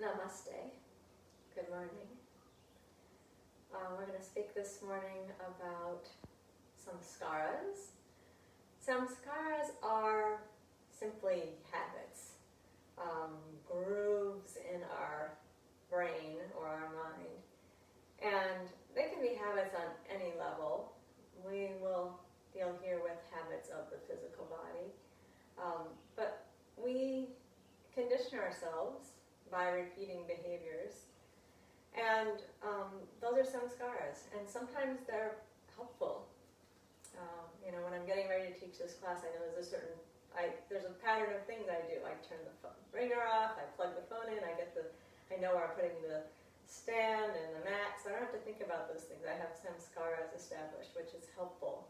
Namaste. Good morning. We're going to speak this morning about samskaras. Samskaras are simply habits, grooves in our brain or our mind. And they can be habits on any level. We will deal here with habits of the physical body. But we condition ourselves by repeating behaviors. And those are samskaras. And sometimes they're helpful. When I'm getting ready to teach this class, I know there's a pattern of things I do. I turn the phone ringer off, I plug the phone in, I know where I'm putting the stand and the mat, so I don't have to think about those things. I have samskaras established, which is helpful.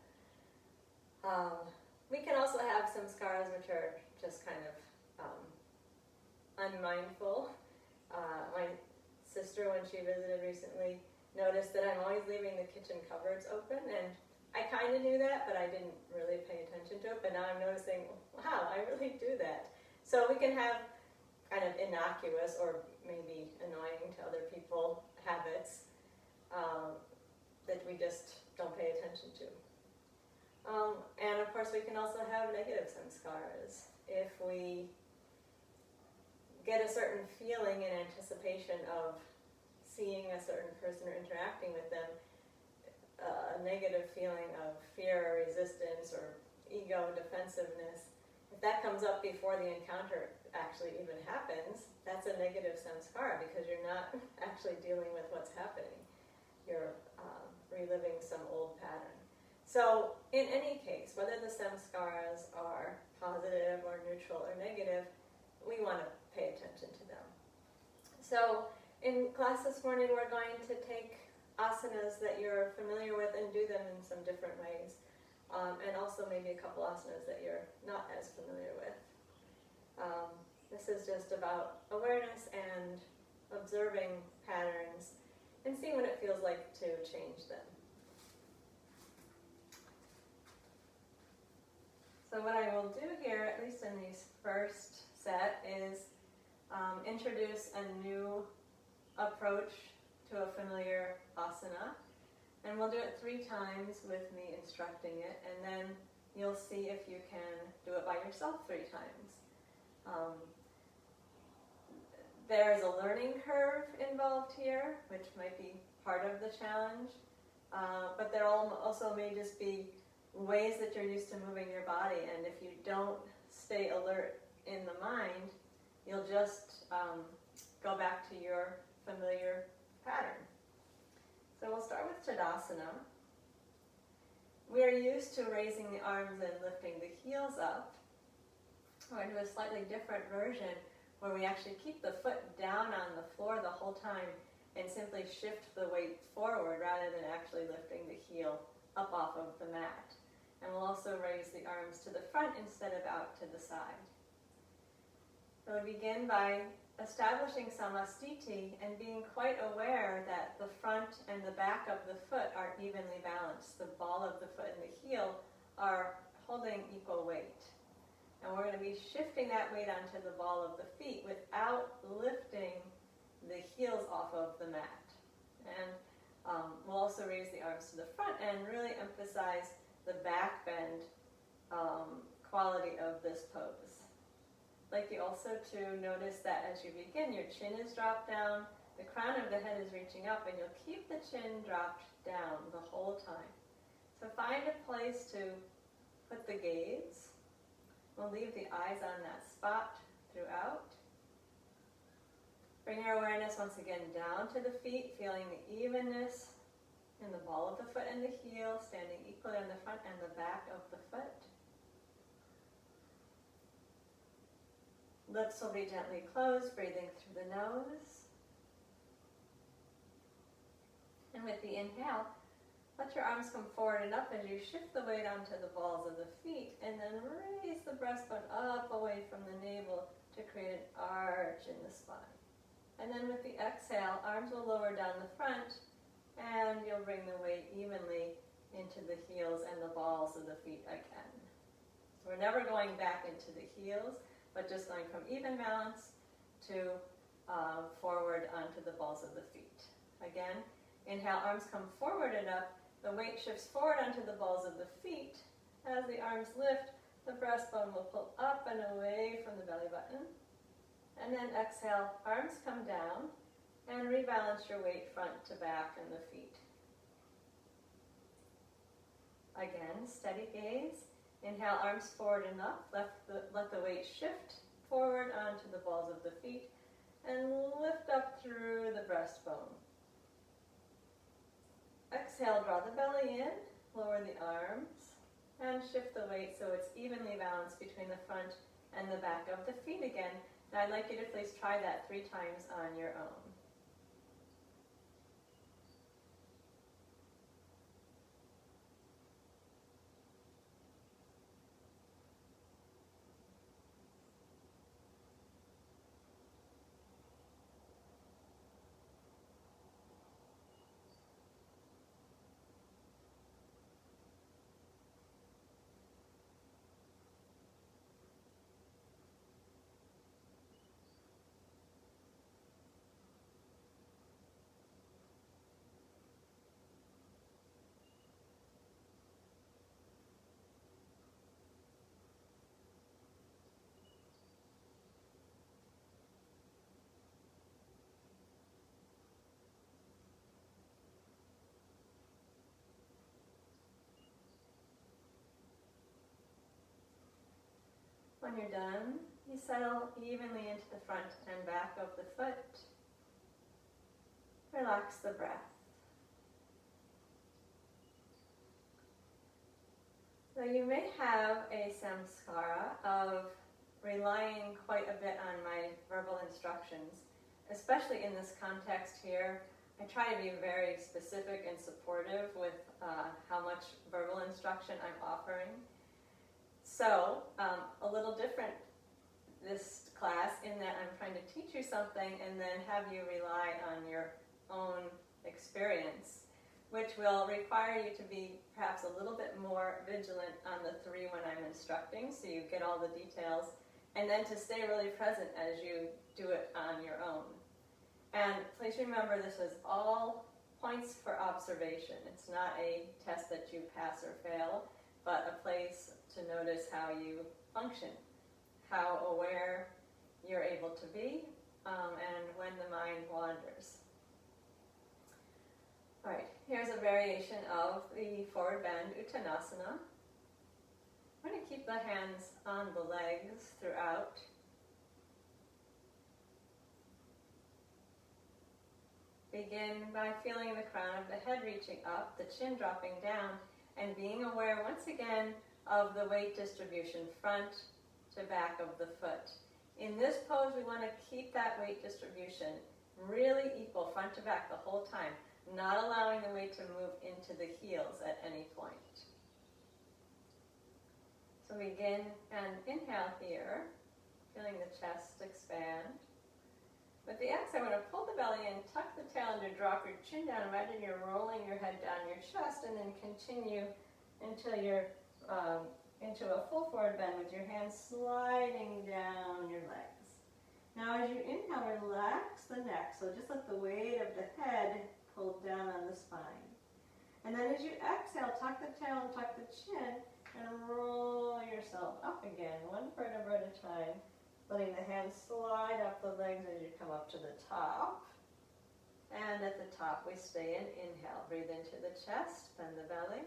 We can also have samskaras which are just kind of unmindful. My sister, when she visited recently, noticed that I'm always leaving the kitchen cupboards open, and I kind of knew that, but I didn't really pay attention to it. But now I'm noticing, wow, I really do that. So we can have kind of innocuous or maybe annoying to other people habits that we just don't pay attention to. And of course we can also have negative samskaras. If we get a certain feeling in anticipation of seeing a certain person or interacting with them, a negative feeling of fear or resistance or ego defensiveness, if that comes up before the encounter actually even happens, that's a negative samskara because you're not actually dealing with what's happening. You're reliving some old pattern. So in any case, whether the samskaras are positive or neutral or negative, we want to pay attention to them. So in class this morning, we're going to take asanas that you're familiar with and do them in some different ways. And also maybe a couple asanas that you're not as familiar with. This is just about awareness and observing patterns and seeing what it feels like to change them. So what I will do here, at least in these first set, is introduce a new approach to a familiar asana. And we'll do it 3 times with me instructing it, and then you'll see if you can do it by yourself 3 times. There's a learning curve involved here, which might be part of the challenge, but there also may just be ways that you're used to moving your body, and if you don't stay alert in the mind, you'll just go back to your familiar pattern. So we'll start with Tadasana. We are used to raising the arms and lifting the heels up. We're going to do a slightly different version where we actually keep the foot down on the floor the whole time and simply shift the weight forward rather than actually lifting the heel up off of the mat. And we'll also raise the arms to the front instead of out to the side. So we begin by establishing samastiti and being quite aware that the front and the back of the foot are evenly balanced. The ball of the foot and the heel are holding equal weight. And we're going to be shifting that weight onto the ball of the feet without lifting the heels off of the mat. And we'll also raise the arms to the front and really emphasize the back bend quality of this pose. I'd like you also to notice that as you begin, your chin is dropped down, the crown of the head is reaching up, and you'll keep the chin dropped down the whole time. So find a place to put the gaze. We'll leave the eyes on that spot throughout. Bring your awareness once again down to the feet, feeling the evenness in the ball of the foot and the heel, standing equally on the front and the back of the foot. Lips will be gently closed, breathing through the nose. And with the inhale, let your arms come forward and up as you shift the weight onto the balls of the feet, and then raise the breastbone up away from the navel to create an arch in the spine. And then with the exhale, arms will lower down the front, and you'll bring the weight evenly into the heels and the balls of the feet again. So we're never going back into the heels, but just going from even balance to forward onto the balls of the feet. Again, inhale, arms come forward and up. The weight shifts forward onto the balls of the feet. As the arms lift, the breastbone will pull up and away from the belly button. And then exhale, arms come down and rebalance your weight front to back in the feet. Again, steady gaze. Inhale, arms forward and up. Let the weight shift forward onto the balls of the feet and lift up through the breastbone. Exhale, draw the belly in, lower the arms, and shift the weight so it's evenly balanced between the front and the back of the feet again. And I'd like you to please try that 3 times on your own. When you're done, you settle evenly into the front and back of the foot. Relax the breath. So you may have a samskara of relying quite a bit on my verbal instructions, especially in this context here. I try to be very specific and supportive with how much verbal instruction I'm offering. So, a little different this class in that I'm trying to teach you something and then have you rely on your own experience, which will require you to be perhaps a little bit more vigilant on the 3 when I'm instructing, so you get all the details, and then to stay really present as you do it on your own. And please remember, this is all points for observation. It's not a test that you pass or fail, but a place to notice how you function, how aware you're able to be, and when the mind wanders. All right, here's a variation of the forward bend Uttanasana. I'm going to keep the hands on the legs throughout. Begin by feeling the crown of the head reaching up, the chin dropping down, and being aware once again of the weight distribution front to back of the foot. In this pose, we want to keep that weight distribution really equal front to back the whole time, not allowing the weight to move into the heels at any point. So begin and inhale here, feeling the chest expand. With the exhale, I'm going to pull the belly in, tuck the tail under, drop your chin down. Imagine you're rolling your head down your chest, and then continue until you're into a full forward bend with your hands sliding down your legs. Now as you inhale, relax the neck. So just let the weight of the head pull down on the spine. And then as you exhale, tuck the tail and tuck the chin and roll yourself up again, 1 vertebra at a time, letting the hands slide up the legs as you come up to the top. And at the top we stay in. Inhale, breathe into the chest, bend the belly.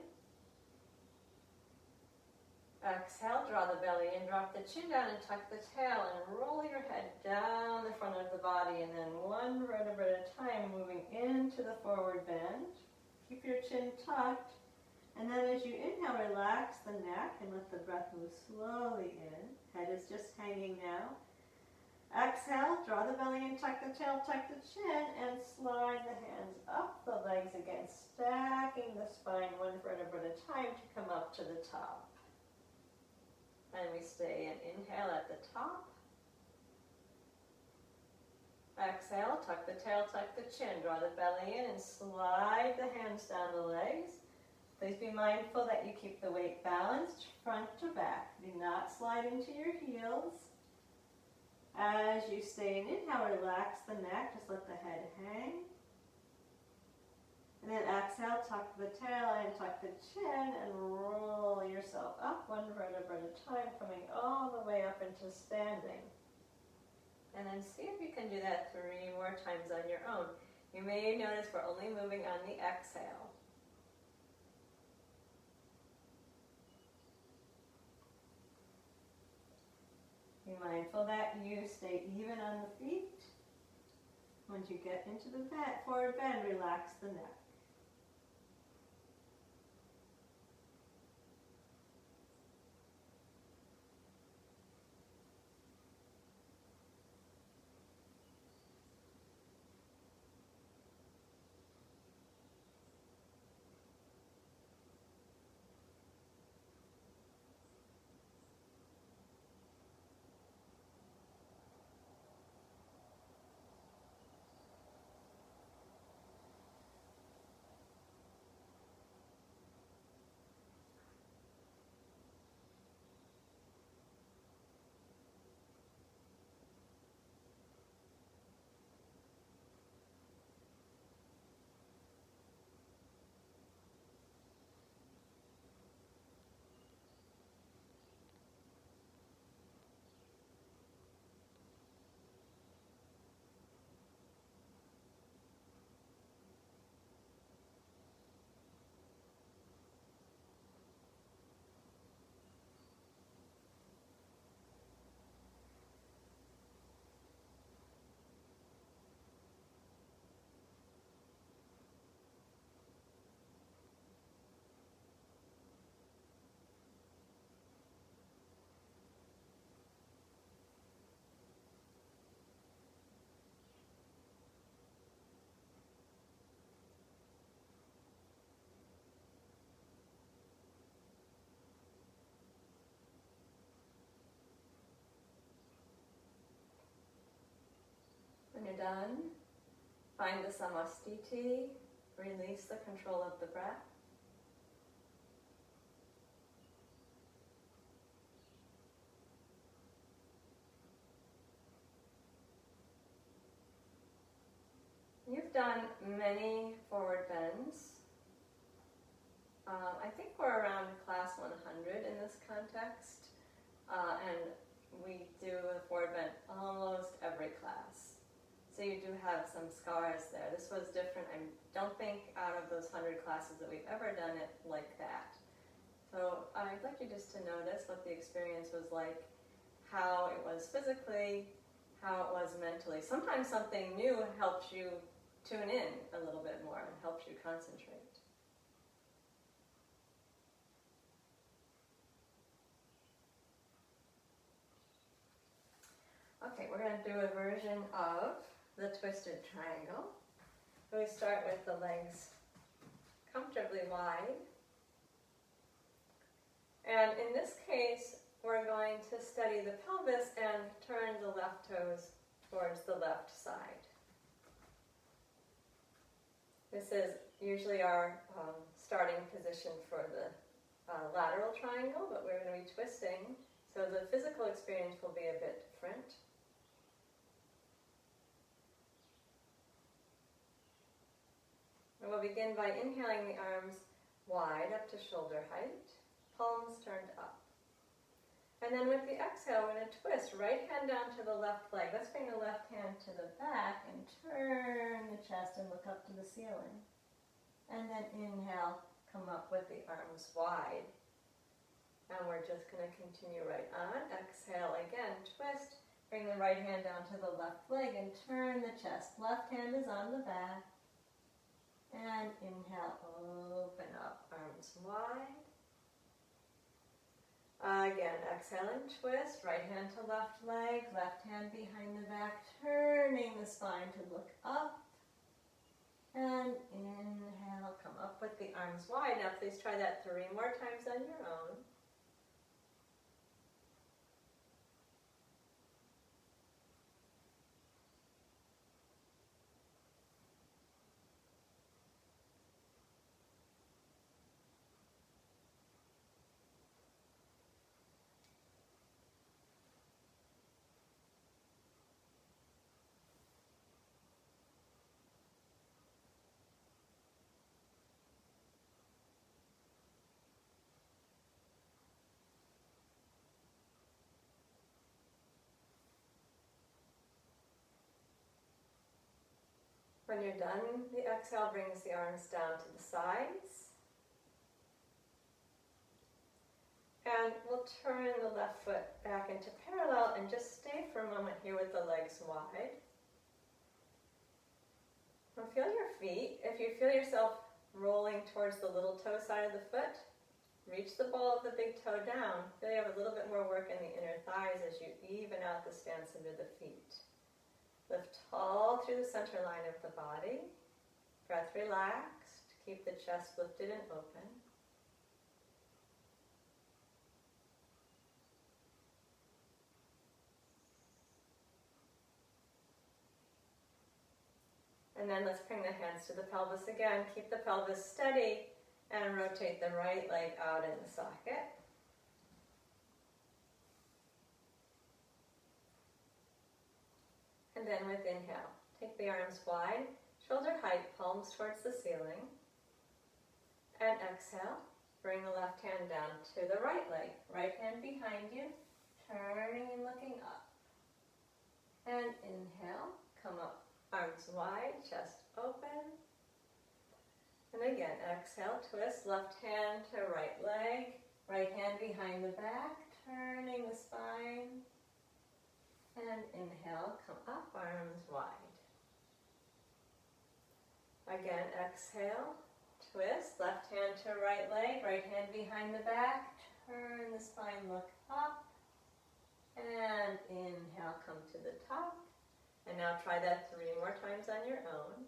Exhale, draw the belly in, drop the chin down and tuck the tail and roll your head down the front of the body, and then 1 vertebra at a time moving into the forward bend. Keep your chin tucked, and then as you inhale, relax the neck and let the breath move slowly in. Head is just hanging now. Exhale, draw the belly in, tuck the tail, tuck the chin, and slide the hands up the legs again, stacking the spine 1 vertebra at a time to come up to the top. And we stay in. Inhale at the top. Exhale, tuck the tail, tuck the chin, draw the belly in and slide the hands down the legs. Please be mindful that you keep the weight balanced front to back. Do not slide into your heels. As as you stay in inhale, relax the neck, just let the head hang. And then exhale, tuck the tail and tuck the chin and roll yourself up one vertebra at a time, coming all the way up into standing. And then see if you can do that 3 more times on your own. You may notice we're only moving on the exhale. Be mindful that you stay even on the feet. Once you get into the forward bend, relax the neck. When you're done, find the samastiti, release the control of the breath. You've done many forward bends. I think we're around class 100 in this context, and we do a forward bend almost every class. So you do have some scars there. This was different. I don't think out of those 100 classes that we've ever done it like that. So I'd like you just to notice what the experience was like, how it was physically, how it was mentally. Sometimes something new helps you tune in a little bit more and helps you concentrate. Okay, we're going to do a version of the twisted triangle. So we start with the legs comfortably wide. And in this case, we're going to steady the pelvis and turn the left toes towards the left side. This is usually our starting position for the lateral triangle, but we're going to be twisting, so the physical experience will be a bit different. And we'll begin by inhaling the arms wide up to shoulder height, palms turned up. And then with the exhale, we're going to twist right hand down to the left leg. Let's bring the left hand to the back and turn the chest and look up to the ceiling. And then inhale, come up with the arms wide. And we're just going to continue right on. Exhale again, twist. Bring the right hand down to the left leg and turn the chest. Left hand is on the back. And inhale, open up, arms wide. Again, exhale and twist, right hand to left leg, left hand behind the back, turning the spine to look up. And inhale, come up with the arms wide. Now please try that 3 more times on your own. When you're done, the exhale brings the arms down to the sides. And we'll turn the left foot back into parallel and just stay for a moment here with the legs wide. Now feel your feet. If you feel yourself rolling towards the little toe side of the foot, reach the ball of the big toe down. Feel you have a little bit more work in the inner thighs as you even out the stance under the feet. Lift tall through the center line of the body. Breath relaxed. Keep the chest lifted and open. And then let's bring the hands to the pelvis again. Keep the pelvis steady and rotate the right leg out in the socket. And then with inhale, take the arms wide, shoulder height, palms towards the ceiling. And exhale, bring the left hand down to the right leg. Right hand behind you, turning and looking up. And inhale, come up. Arms wide, chest open. And again, exhale, twist, left hand to right leg, right hand behind the back, turning the spine. And inhale, come up, arms wide. Again, exhale, twist, left hand to right leg, right hand behind the back, turn the spine, look up. And inhale, come to the top. And now try that 3 more times on your own.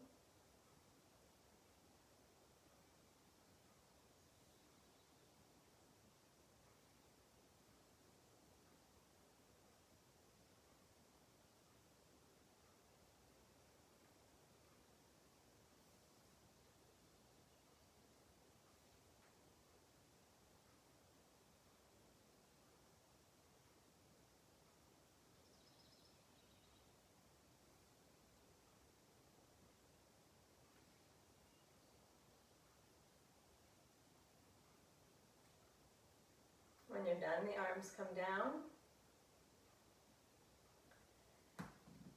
When you're done, the arms come down.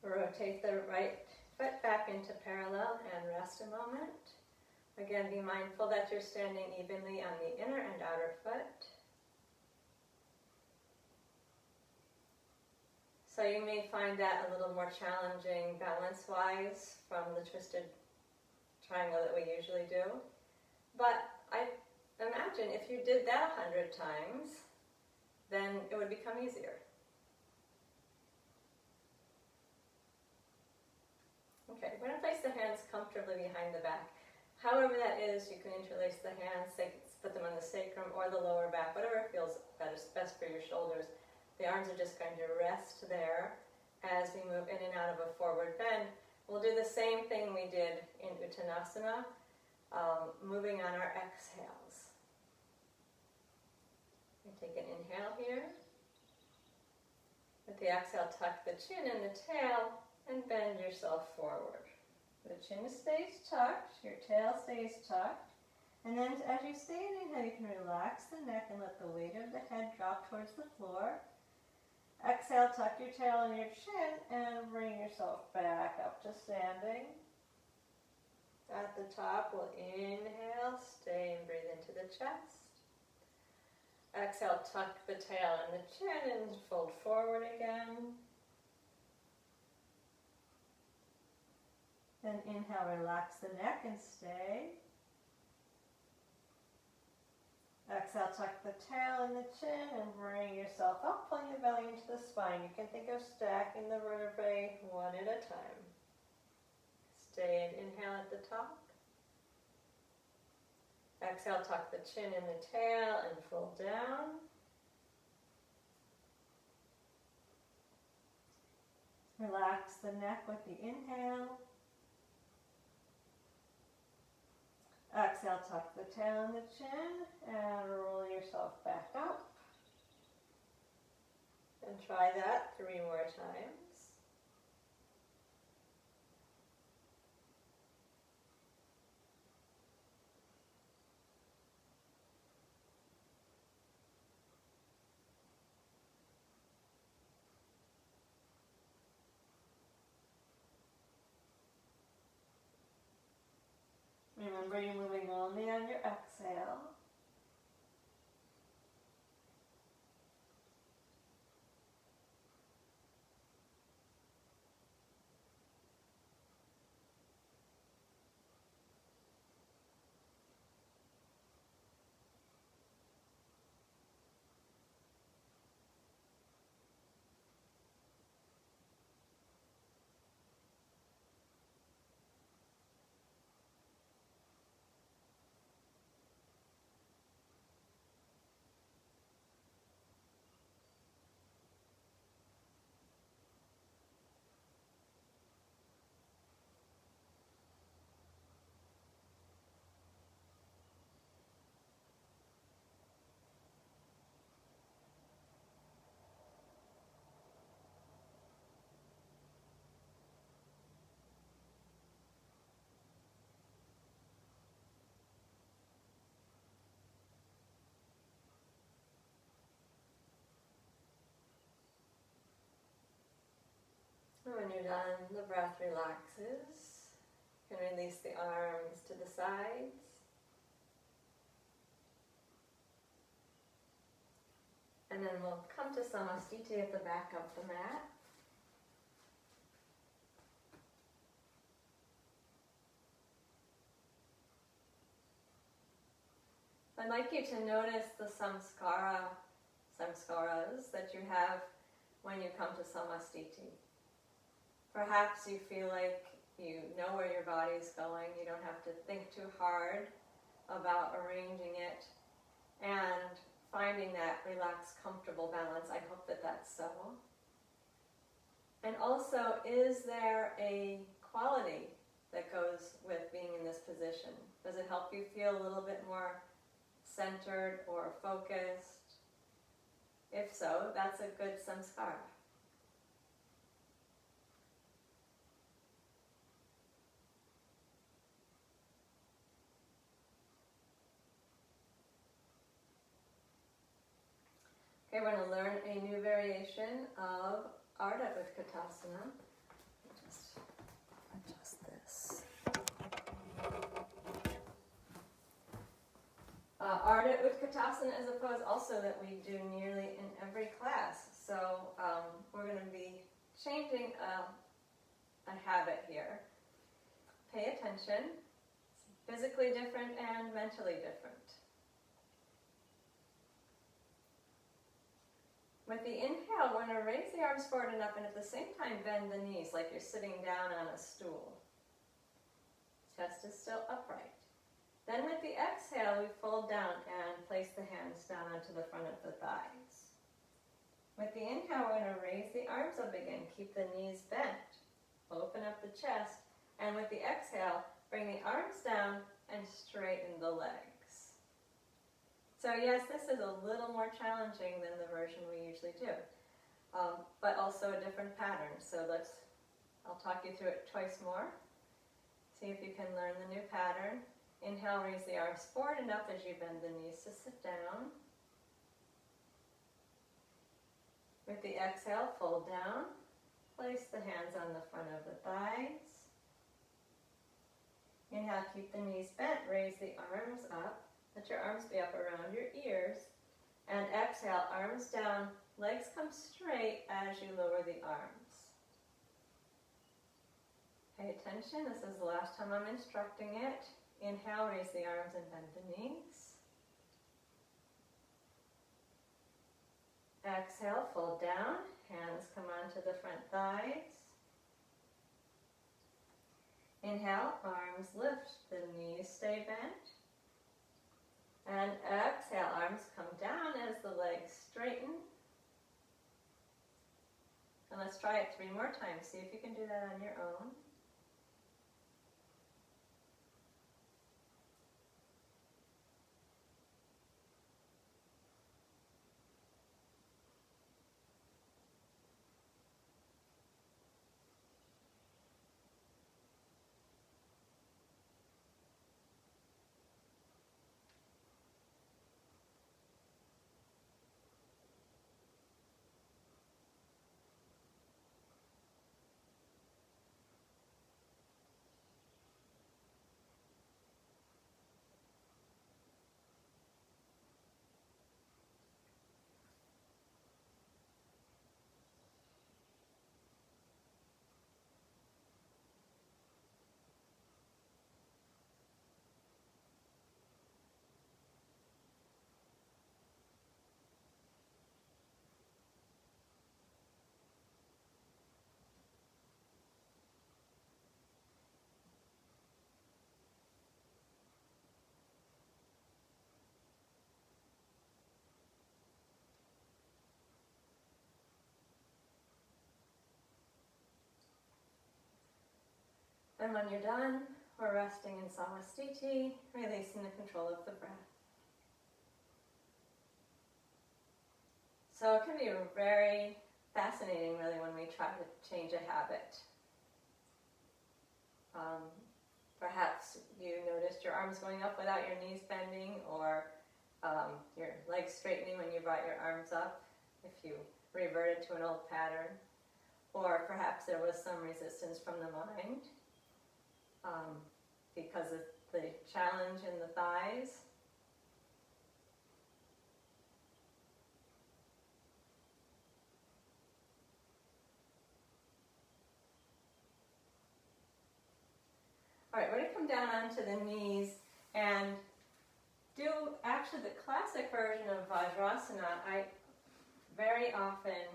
Rotate the right foot back into parallel and rest a moment. Again, be mindful that you're standing evenly on the inner and outer foot. So you may find that a little more challenging balance-wise from the twisted triangle that we usually do. But I imagine if you did that 100 times, then it would become easier. Okay, we're going to place the hands comfortably behind the back. However that is, you can interlace the hands, put them on the sacrum or the lower back, whatever feels best for your shoulders. The arms are just going to rest there as we move in and out of a forward bend. We'll do the same thing we did in Uttanasana, moving on our exhales. We take an inhale here. With the exhale, tuck the chin and the tail and bend yourself forward. The chin stays tucked, your tail stays tucked. And then as you stay in inhale, you can relax the neck and let the weight of the head drop towards the floor. Exhale, tuck your tail and your chin and bring yourself back up to standing. At the top, we'll inhale, stay and breathe into the chest. Exhale, tuck the tail and the chin and fold forward again. Then inhale, relax the neck and stay. Exhale, tuck the tail and the chin and bring yourself up, pulling the belly into the spine. You can think of stacking the vertebrae one at a time. Stay and inhale at the top. Exhale, tuck the chin and the tail and fold down. Relax the neck with the inhale. Exhale, tuck the tail and the chin and roll yourself back up. And try that 3 more times. And when you're done, the breath relaxes. You can release the arms to the sides. And then we'll come to Samastiti at the back of the mat. I'd like you to notice the samskaras that you have when you come to Samastiti. Perhaps you feel like you know where your body's going. You don't have to think too hard about arranging it and finding that relaxed, comfortable balance. I hope that that's so. And also, is there a quality that goes with being in this position? Does it help you feel a little bit more centered or focused? If so, that's a good samskara. Okay, we're going to learn a new variation of Ardha Utkatasana. Just adjust this. Ardha Utkatasana is a pose also that we do nearly in every class. So we're going to be changing a habit here. Pay attention. It's physically different and mentally different. With the inhale, we're going to raise the arms forward and up, and at the same time bend the knees like you're sitting down on a stool. Chest is still upright. Then with the exhale, we fold down and place the hands down onto the front of the thighs. With the inhale, we're going to raise the arms up again. Keep the knees bent. Open up the chest. And with the exhale, bring the arms down and straighten the legs. So yes, this is a little more challenging than the version we usually do, but also a different pattern. So I'll talk you through it twice more. See if you can learn the new pattern. Inhale, raise the arms forward and up as you bend the knees to sit down. With the exhale, fold down. Place the hands on the front of the thighs. Inhale, keep the knees bent. Raise the arms up. Let your arms be up around your ears. And exhale, arms down, legs come straight as you lower the arms. Pay attention, this is the last time I'm instructing it. Inhale, raise the arms and bend the knees. Exhale, fold down, hands come onto the front thighs. Inhale, arms lift, the knees stay bent. And exhale, arms come down as the legs straighten. And let's try it 3 more times. See if you can do that on your own. And when you're done, we're resting in Samastiti, releasing the control of the breath. So it can be very fascinating, really, when we try to change a habit. Perhaps you noticed your arms going up without your knees bending, or your legs straightening when you brought your arms up, if you reverted to an old pattern. Or perhaps there was some resistance from the mind because of the challenge in the thighs. All right, we're going to come down onto the knees and do actually the classic version of Vajrasana. I very often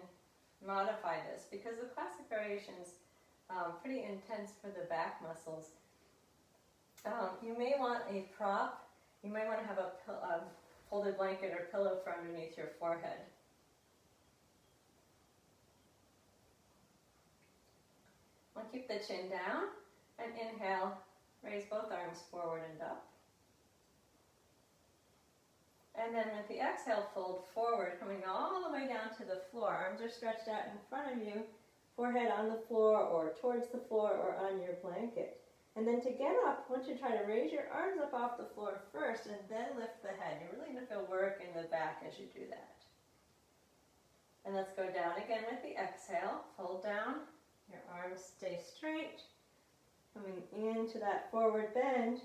modify this because the classic variation's pretty intense for the back muscles. You may want a prop. You may want to have a folded blanket or pillow for underneath your forehead. We'll keep the chin down and inhale, raise both arms forward and up. And then with the exhale, fold forward, coming all the way down to the floor. Arms are stretched out in front of you, forehead on the floor or towards the floor or on your blanket. And then to get up, I want you to try to raise your arms up off the floor first and then lift the head. You're really going to feel work in the back as you do that. And let's go down again with the exhale. Fold down, your arms stay straight. Coming into that forward bend.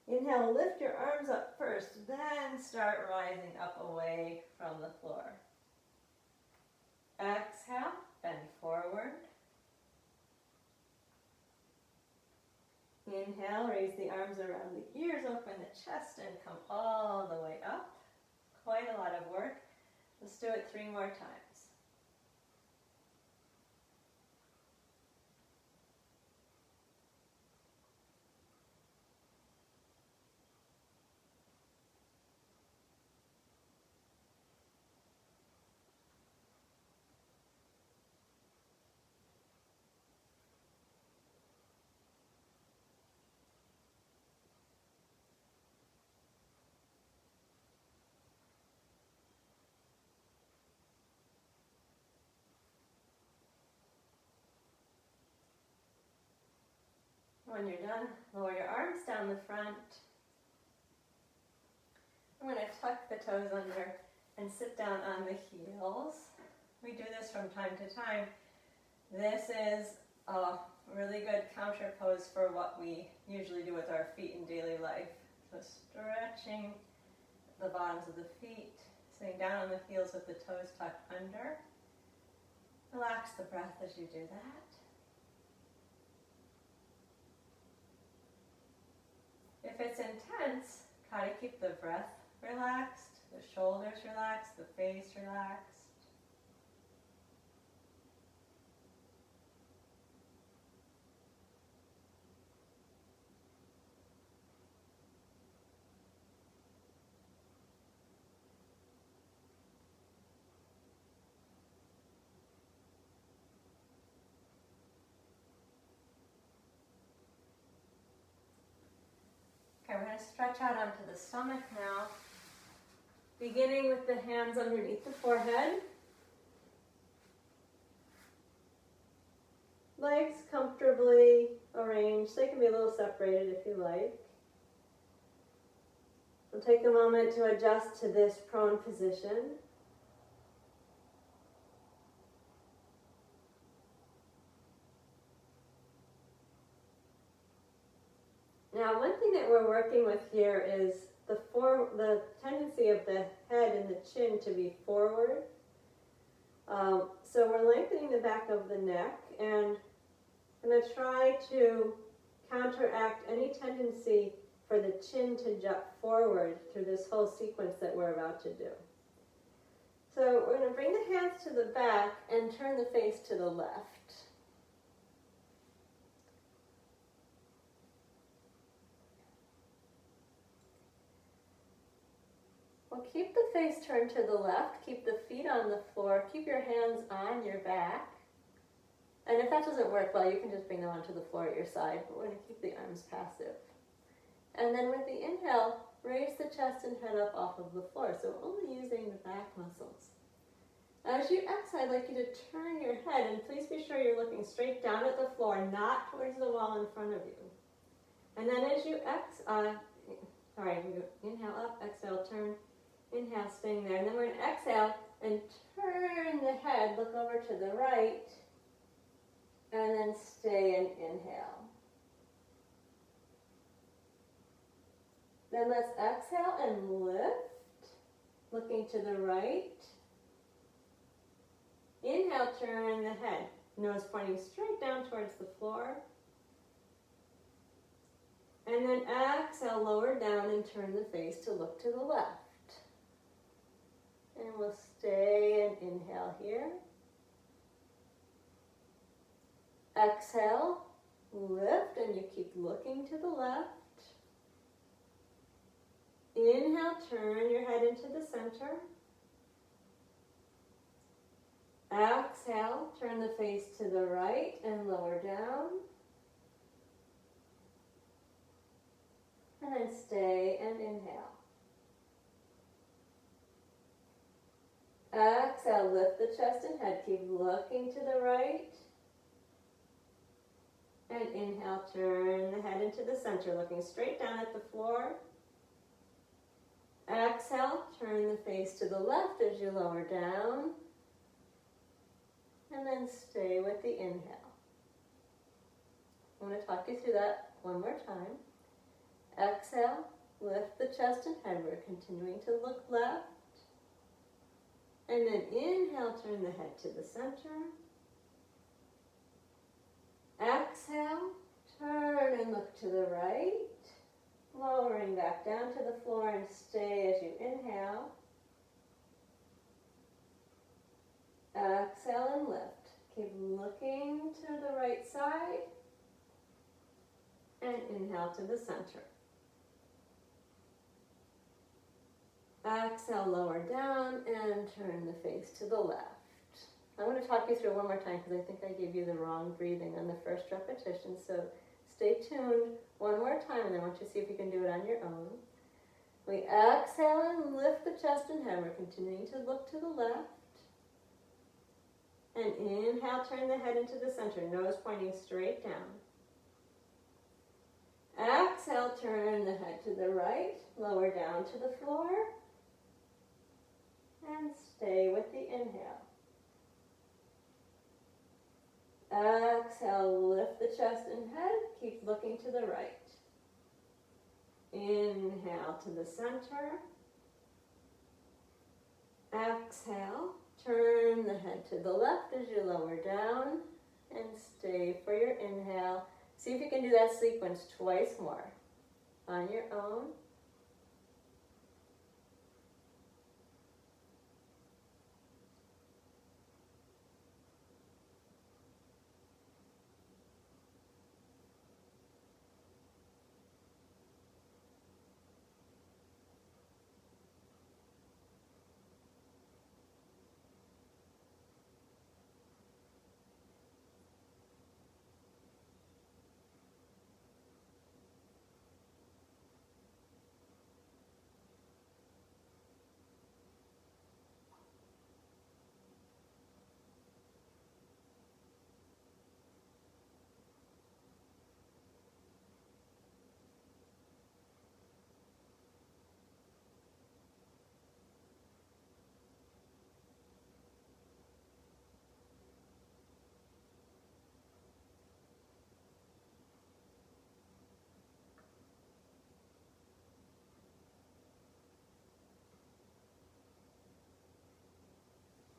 Inhale, lift your arms up first, then start rising up away from the floor. Exhale, bend forward. Inhale, raise the arms around the ears, open the chest, and come all the way up. Quite a lot of work. Let's do it 3 more times. When you're done, lower your arms down the front. I'm going to tuck the toes under and sit down on the heels. We do this from time to time. This is a really good counter pose for what we usually do with our feet in daily life. So stretching the bottoms of the feet, sitting down on the heels with the toes tucked under. Relax the breath as you do that. If it's intense, try to keep the breath relaxed, the shoulders relaxed, the face relaxed. Okay, we're going to stretch out onto the stomach now, beginning with the hands underneath the forehead. Legs comfortably arranged. They can be a little separated if you like. We'll take a moment to adjust to this prone position. Now, one thing that we're working with here is the tendency of the head and the chin to be forward. So we're lengthening the back of the neck, and I'm going to try to counteract any tendency for the chin to jut forward through this whole sequence that we're about to do. So we're going to bring the hands to the back and turn the face to the left. Well, keep the face turned to the left, keep the feet on the floor, keep your hands on your back. And if that doesn't work well, you can just bring them onto the floor at your side, but we're going to keep the arms passive. And then with the inhale, raise the chest and head up off of the floor, so only using the back muscles. As you exhale, I'd like you to turn your head, and please be sure you're looking straight down at the floor, not towards the wall in front of you. And then as you inhale up, exhale, turn. Inhale, staying there. And then we're going to exhale and turn the head, look over to the right, and then then stay and inhale. Then let's exhale and lift, looking to the right. Inhale, turn the head, nose pointing straight down towards the floor. And then exhale, lower down and turn the face to look to the left. And we'll stay and inhale here. Exhale, lift, and you keep looking to the left. Inhale, turn your head into the center. Exhale, turn the face to the right and lower down. And then stay and inhale. Exhale, lift the chest and head. Keep looking to the right. And inhale, turn the head into the center, looking straight down at the floor. Exhale, turn the face to the left as you lower down. And then stay with the inhale. I'm going to talk you through that one more time. Exhale, lift the chest and head. We're continuing to look left. And then inhale, turn the head to the center. Exhale, turn and look to the right. Lowering back down to the floor and stay as you inhale. Exhale and lift. Keep looking to the right side. And inhale to the center. Exhale, lower down and turn the face to the left. I'm going to talk you through it one more time because I think I gave you the wrong breathing on the first repetition. So stay tuned one more time and I want you to see if you can do it on your own. We exhale and lift the chest and head. We're continuing to look to the left. And inhale, turn the head into the center, nose pointing straight down. Exhale, turn the head to the right, lower down to the floor. And stay with the inhale. Exhale, lift the chest and head. Keep looking to the right. Inhale to the center. Exhale, turn the head to the left as you lower down. And stay for your inhale. See if you can do that sequence twice more on your own.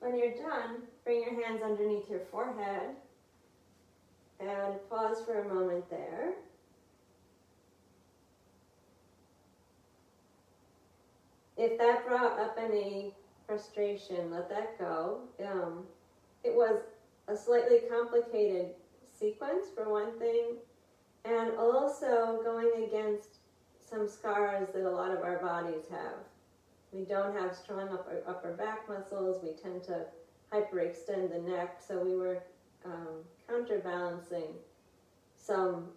When you're done, bring your hands underneath your forehead and pause for a moment there. If that brought up any frustration, let that go. It was a slightly complicated sequence for one thing, and also going against some scars that a lot of our bodies have. We don't have strong upper back muscles. We tend to hyperextend the neck. So we were counterbalancing some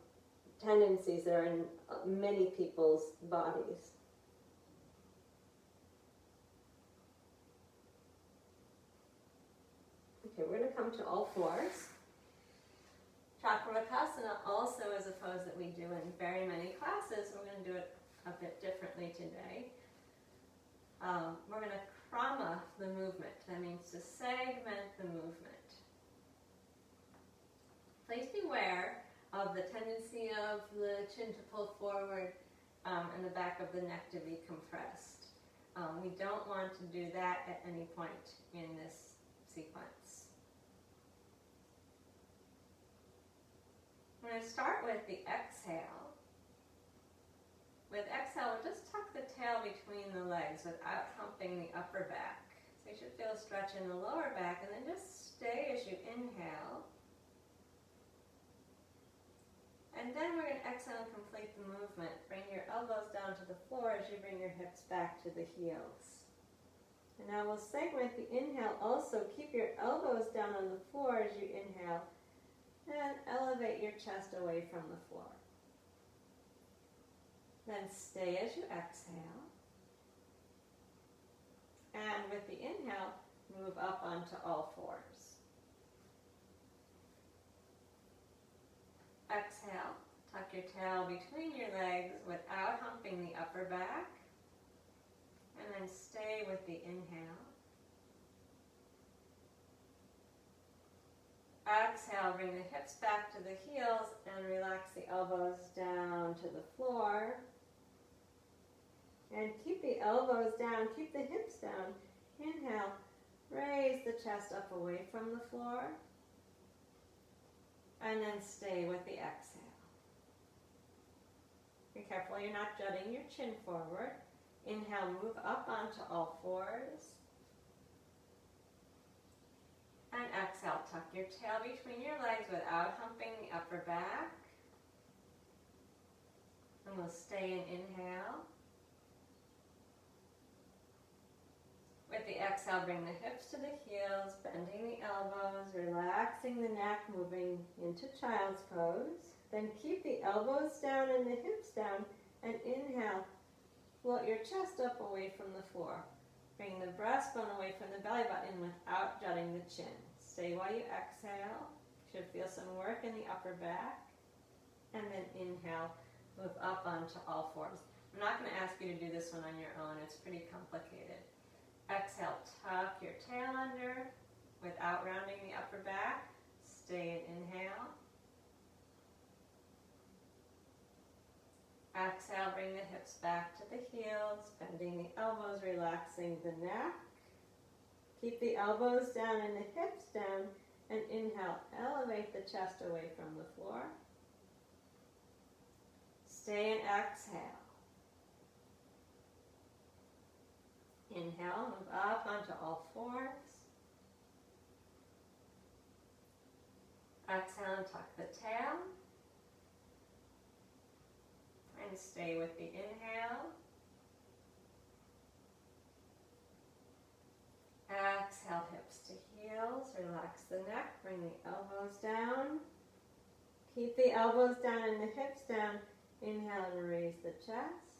tendencies that are in many people's bodies. Okay, we're going to come to all fours. Chakravakasana also is a pose that we do in very many classes. We're going to do it a bit differently today. We're going to krama the movement. That means to segment the movement. Please be of the tendency of the chin to pull forward and the back of the neck to be compressed. We don't want to do that at any point in this sequence. I'm going to start with the exhale. With exhale, we'll just tuck the tail between the legs without humping the upper back. So you should feel a stretch in the lower back, and then just stay as you inhale. And then we're going to exhale and complete the movement. Bring your elbows down to the floor as you bring your hips back to the heels. And now we'll segment the inhale also. Keep your elbows down on the floor as you inhale. And elevate your chest away from the floor. Then stay as you exhale. And with the inhale, move up onto all fours. Exhale, tuck your tail between your legs without humping the upper back. And then stay with the inhale. Exhale, bring the hips back to the heels and relax the elbows down to the floor. And keep the elbows down, keep the hips down. Inhale, raise the chest up away from the floor. And then stay with the exhale. Be careful you're not jutting your chin forward. Inhale, move up onto all fours. And exhale, tuck your tail between your legs without humping the upper back. And we'll stay in inhale. With the exhale, bring the hips to the heels, bending the elbows, relaxing the neck, moving into child's pose. Then keep the elbows down and the hips down, and inhale. Float your chest up away from the floor. Bring the breastbone away from the belly button without jutting the chin. Stay while you exhale. You should feel some work in the upper back. And then inhale, move up onto all fours. I'm not going to ask you to do this one on your own. It's pretty complicated. Exhale, tuck your tail under without rounding the upper back. Stay in inhale. Exhale, bring the hips back to the heels, bending the elbows, relaxing the neck. Keep the elbows down and the hips down, and inhale, elevate the chest away from the floor. Stay and exhale. Inhale, move up onto all fours. Exhale and tuck the tail. And stay with the inhale. Exhale, hips to heels. Relax the neck. Bring the elbows down. Keep the elbows down and the hips down. Inhale and raise the chest.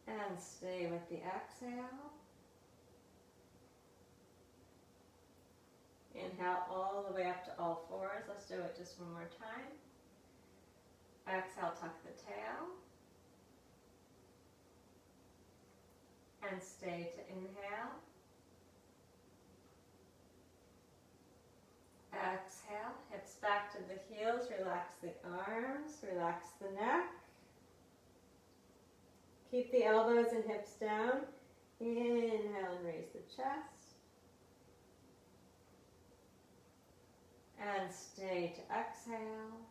And stay with the exhale. Inhale all the way up to all fours. Let's do it just one more time. Exhale, tuck the tail. And stay to inhale. Exhale, hips back to the heels. Relax the arms, relax the neck. Keep the elbows and hips down. Inhale and raise the chest. And stay to exhale.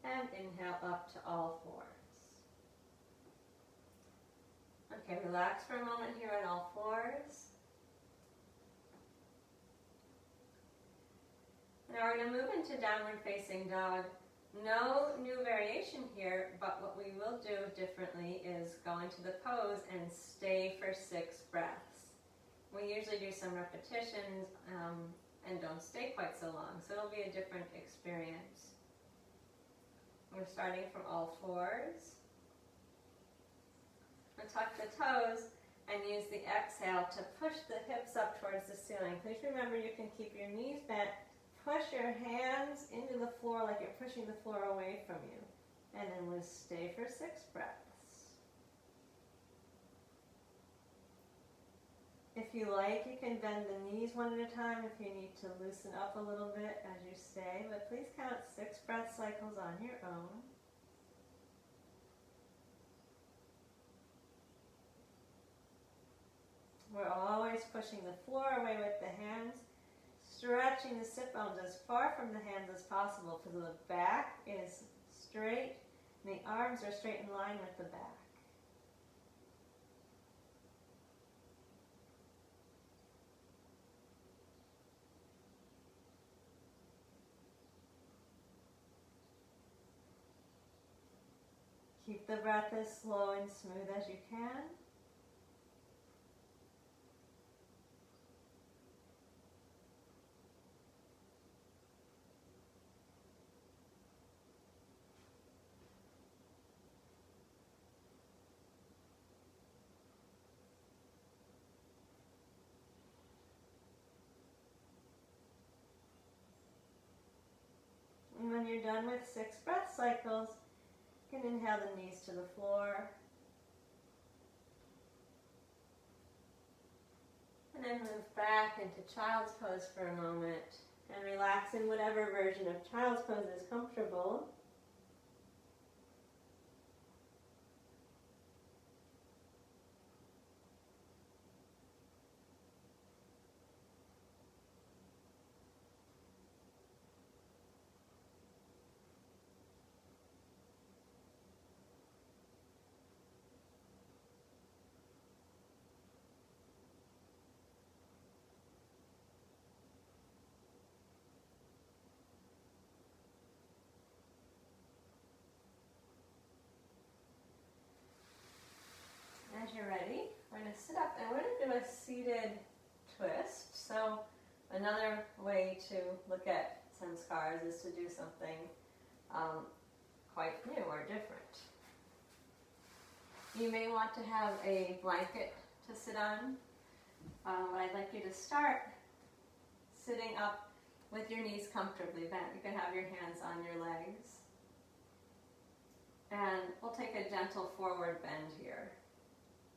And inhale up to all fours. Okay, relax for a moment here on all fours. Now we're going to move into downward facing dog. No new variation here, but what we will do differently is go into the pose and stay for 6 breaths. We usually do some repetitions and don't stay quite so long, so it'll be a different experience. We're starting from all fours. We'll tuck the toes and use the exhale to push the hips up towards the ceiling. Please remember you can keep your knees bent. Push your hands into the floor like you're pushing the floor away from you. And then we'll stay for 6 breaths. If you like, you can bend the knees one at a time if you need to loosen up a little bit as you stay, but please count 6 breath cycles on your own. We're always pushing the floor away with the hands, stretching the sit bones as far from the hands as possible so the back is straight and the arms are straight in line with the back. Keep the breath as slow and smooth as you can. And when you're done with 6 breath cycles, you can inhale the knees to the floor. And then move back into child's pose for a moment and relax in whatever version of child's pose is comfortable. As you're ready, we're going to sit up and we're going to do a seated twist. So another way to look at Samskaras is to do something quite new or different. You may want to have a blanket to sit on. But I'd like you to start sitting up with your knees comfortably bent. You can have your hands on your legs. And we'll take a gentle forward bend here.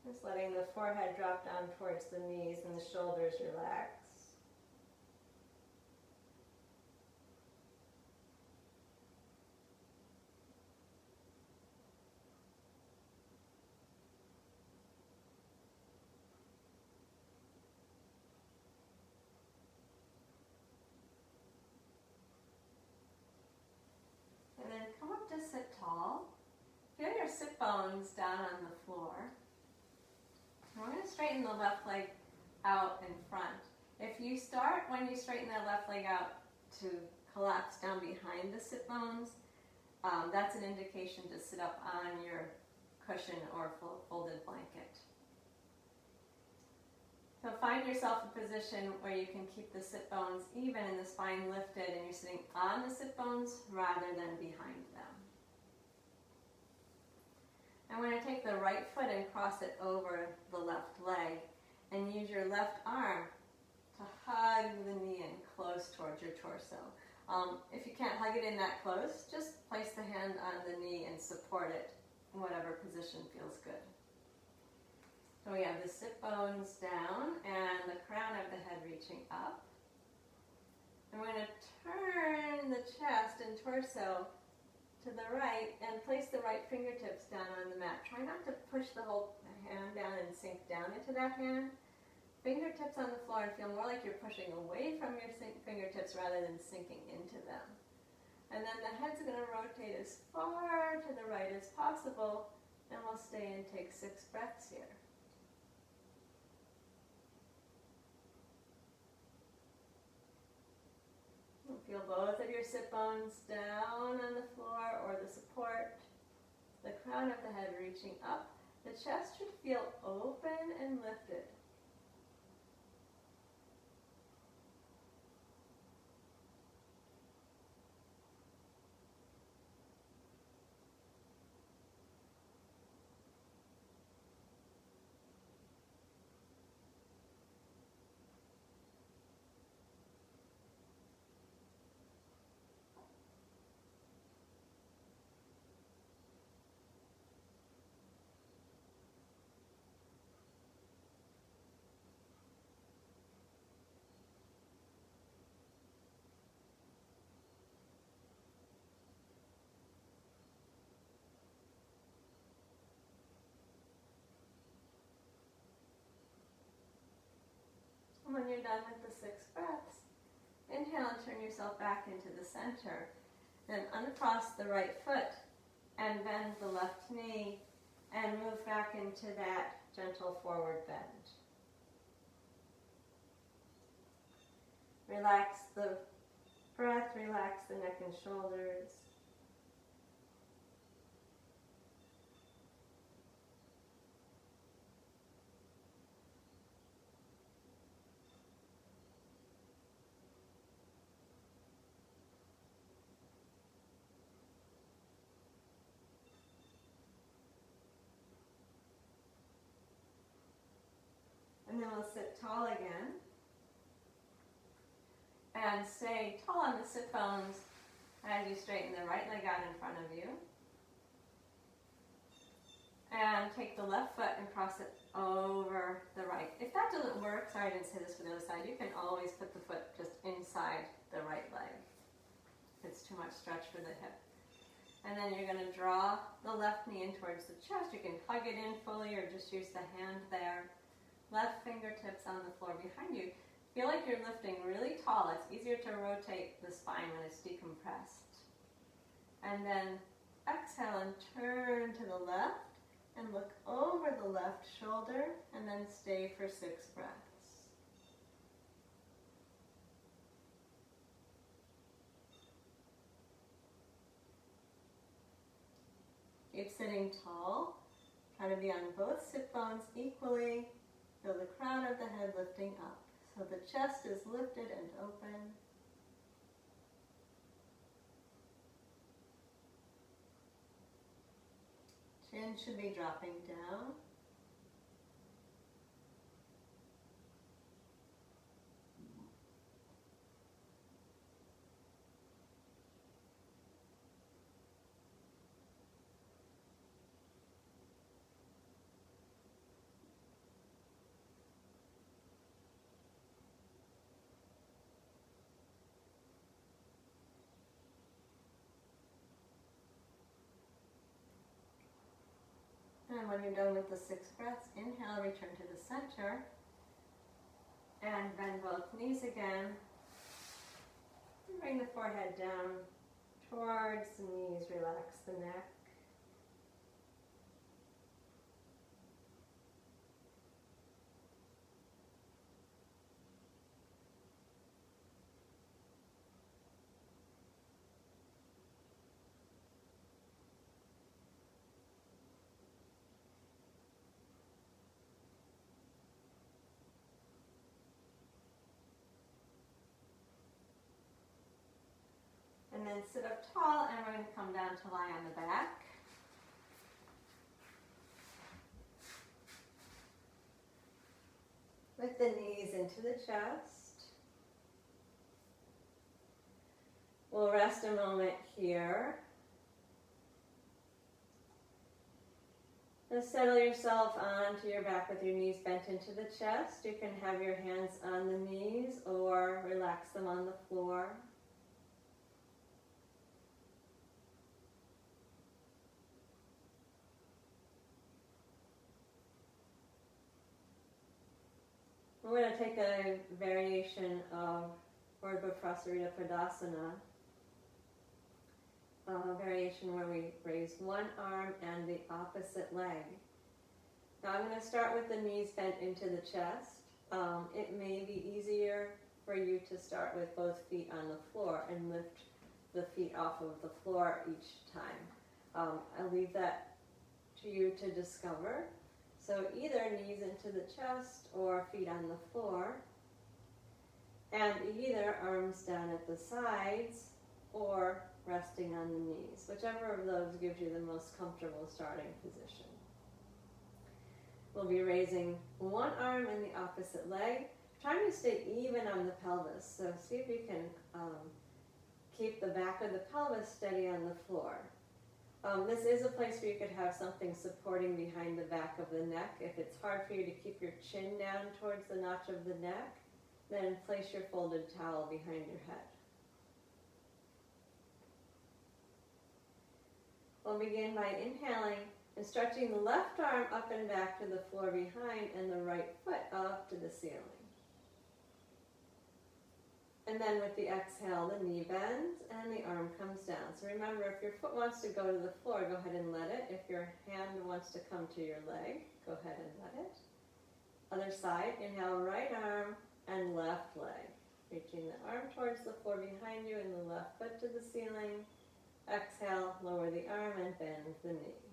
Just letting the forehead drop down towards the knees and the shoulders relax. And then come up to sit tall. Feel your sit bones down on the floor. And we're going to straighten the left leg out in front. If you start, when you straighten that left leg out, to collapse down behind the sit bones, that's an indication to sit up on your cushion or folded blanket. So find yourself a position where you can keep the sit bones even and the spine lifted and you're sitting on the sit bones rather than behind them. I'm going to take the right foot and cross it over the left leg and use your left arm to hug the knee in close towards your torso. If you can't hug it in that close, just place the hand on the knee and support it in whatever position feels good. So we have the sit bones down and the crown of the head reaching up. And we're going to turn the chest and torso to the right and place the right fingertips down on the mat. Try not to push the whole hand down and sink down into that hand. Fingertips on the floor and feel more like you're pushing away from your fingertips rather than sinking into them. And then the head's going to rotate as far to the right as possible, and we'll stay and take 6 breaths here. Feel both of your sit bones down on the floor or the support, the crown of the head reaching up. The chest should feel open and lifted. done with the 6 breaths, inhale and turn yourself back into the center. Then uncross the right foot and bend the left knee and move back into that gentle forward bend. Relax the breath, relax the neck and shoulders. And then we'll sit tall again. And stay tall on the sit bones as you straighten the right leg out in front of you. And take the left foot and cross it over the right. If that doesn't work, sorry I didn't say this for the other side, you can always put the foot just inside the right leg. If it's too much stretch for the hip. And then you're going to draw the left knee in towards the chest. You can hug it in fully or just use the hand there. Left fingertips on the floor behind you. Feel like you're lifting really tall. It's easier to rotate the spine when it's decompressed. And then exhale and turn to the left and look over the left shoulder and then stay for 6 breaths. Keep sitting tall. Try to be on both sit bones equally. Feel the crown of the head lifting up. So the chest is lifted and open. Chin should be dropping down. And when you're done with the 6 breaths, inhale, return to the center. And bend both knees again. And bring the forehead down towards the knees, relax the neck. And then sit up tall, and we're going to come down to lie on the back. With the knees into the chest. We'll rest a moment here. And settle yourself onto your back with your knees bent into the chest. You can have your hands on the knees or relax them on the floor. We're going to take a variation of Urdhva Prasarita Pradasana, a variation where we raise one arm and the opposite leg. Now I'm going to start with the knees bent into the chest. It may be easier for you to start with both feet on the floor and lift the feet off of the floor each time. I'll leave that to you to discover. So either knees into the chest or feet on the floor, and either arms down at the sides or resting on the knees. Whichever of those gives you the most comfortable starting position. We'll be raising one arm and the opposite leg, trying to stay even on the pelvis. So see if you can keep the back of the pelvis steady on the floor. This is a place where you could have something supporting behind the back of the neck. If it's hard for you to keep your chin down towards the notch of the neck, then place your folded towel behind your head. We'll begin by inhaling and stretching the left arm up and back to the floor behind and the right foot up to the ceiling. And then with the exhale, the knee bends and the arm comes down. So remember, if your foot wants to go to the floor, go ahead and let it. If your hand wants to come to your leg, go ahead and let it. Other side, inhale, right arm and left leg. Reaching the arm towards the floor behind you and the left foot to the ceiling. Exhale, lower the arm and bend the knee.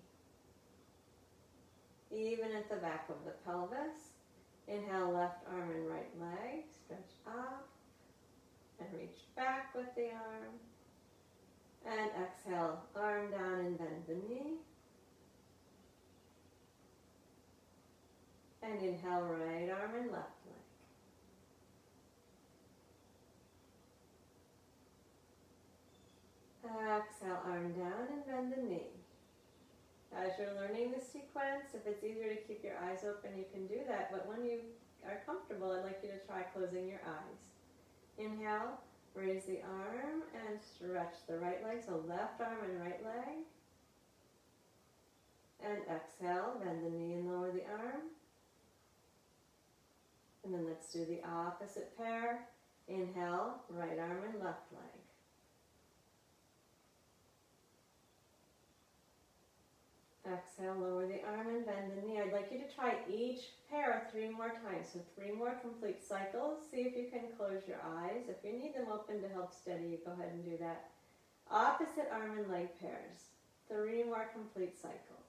Even at the back of the pelvis. Inhale, left arm and right leg. Stretch up and reach back with the arm. And exhale, arm down and bend the knee. And inhale, right arm and left leg. Exhale, arm down and bend the knee. As you're learning the sequence, if it's easier to keep your eyes open, you can do that. But when you are comfortable, I'd like you to try closing your eyes. Inhale, raise the arm and stretch the right leg. So left arm and right leg. And exhale, bend the knee and lower the arm. And then let's do the opposite pair. Inhale, right arm and left leg. Exhale, lower the arm and bend the knee. I'd like you to try each pair 3 more times. So 3 more complete cycles. See if you can close your eyes. If you need them open to help steady you, go ahead and do that. Opposite arm and leg pairs. 3 more complete cycles.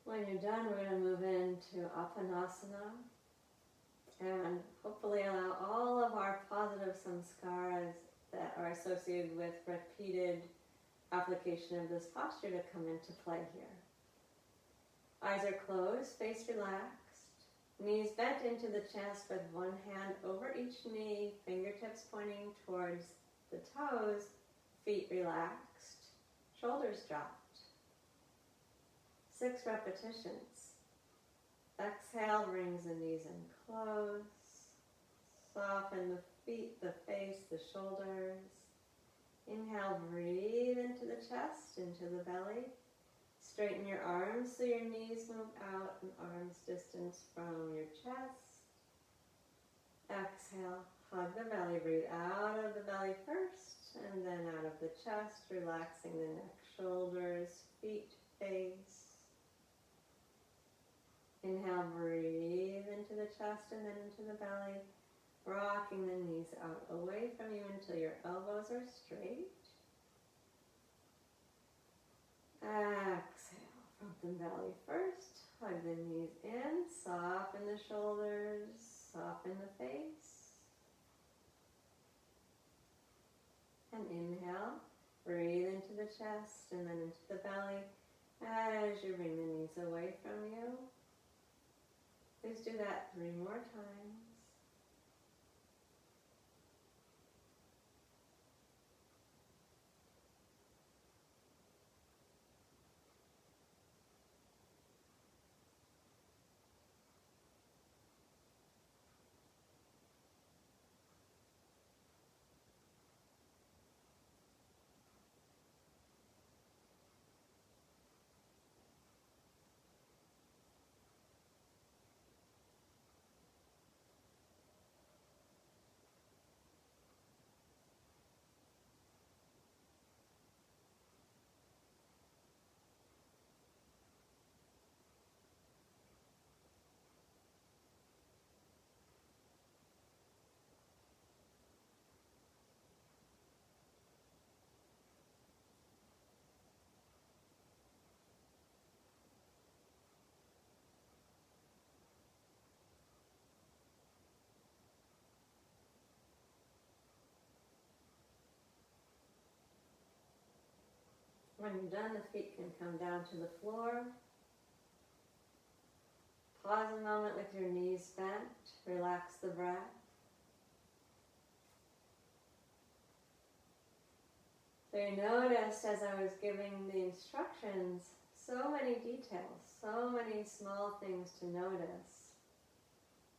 When you're done, we're going to move into Apanasana and hopefully allow all of our positive samskaras that are associated with repeated application of this posture to come into play here. Eyes are closed, face relaxed, knees bent into the chest with one hand over each knee, fingertips pointing towards the toes, feet relaxed, shoulders dropped. 6 repetitions. Exhale, brings the knees in close. Soften the feet, the face, the shoulders. Inhale, breathe into the chest, into the belly. Straighten your arms so your knees move out and arms distance from your chest. Exhale, hug the belly. Breathe out of the belly first and then out of the chest, relaxing the neck, shoulders, feet, face. Inhale, breathe into the chest and then into the belly, rocking the knees out away from you until your elbows are straight. Exhale, front and belly first. Hug the knees in, soften the shoulders. in the face. And inhale, breathe into the chest and then into the belly as you bring the knees away from you. Please do that 3 more times. When you're done, the feet can come down to the floor. Pause a moment with your knees bent. Relax the breath. So you noticed as I was giving the instructions, so many details, so many small things to notice.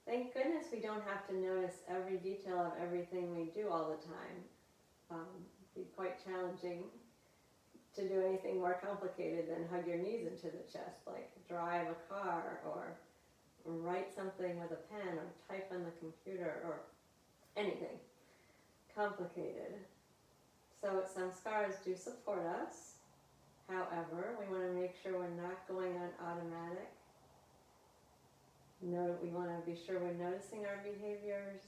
Thank goodness we don't have to notice every detail of everything we do all the time. It'd be quite challenging to do anything more complicated than hug your knees into the chest, like drive a car or write something with a pen or type on the computer or anything complicated. So Samskaras do support us. However, we want to make sure we're not going on automatic. We want to be sure we're noticing our behaviors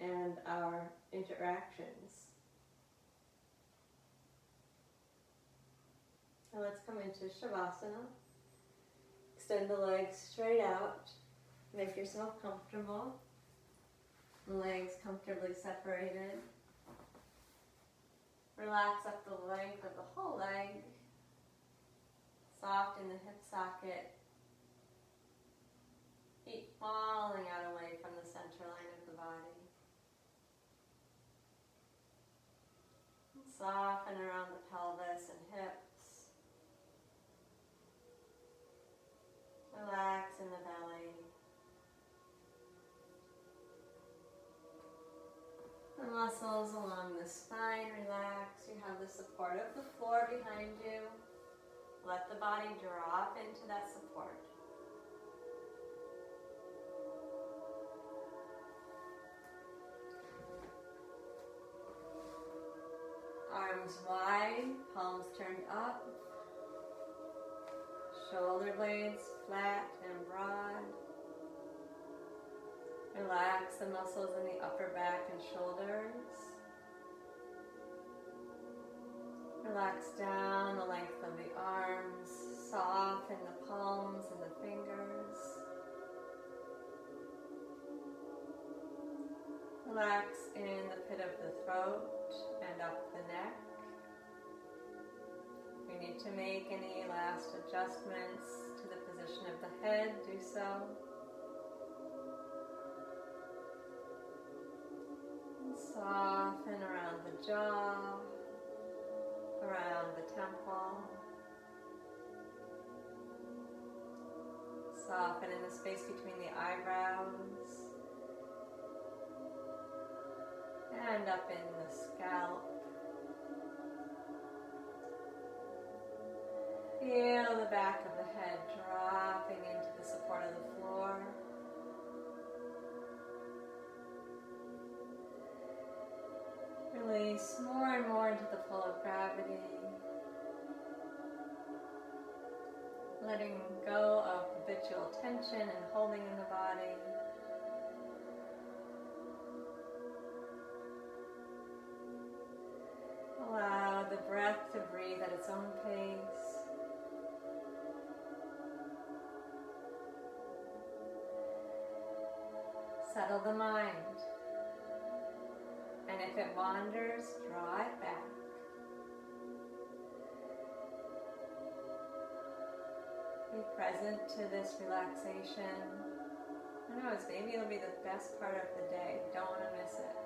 and our interactions. Now let's come into Shavasana. Extend the legs straight out. Make yourself comfortable. Legs comfortably separated. Relax up the length of the whole leg. Soft in the hip socket. Feet falling out away from the center line of the body. Soften around the pelvis and hips. Relax in the belly. The muscles along the spine relax. You have the support of the floor behind you. Let the body drop into that support. Arms wide, palms turned up. Shoulder blades flat and broad. Relax the muscles in the upper back and shoulders. Relax down the length of the arms. Soften the palms and the fingers. Relax in the pit of the throat and up the neck. If you need to make any last adjustments to the position of the head, do so. And soften around the jaw, around the temple. Soften in the space between the eyebrows. And up in the scalp. Feel the back of the head dropping into the support of the floor. Release more and more into the pull of gravity. Letting go of habitual tension and holding in the body. Allow the breath to breathe at its own pace. Settle the mind. And if it wanders, draw it back. Be present to this relaxation. Who knows, maybe it'll be the best part of the day. Don't want to miss it.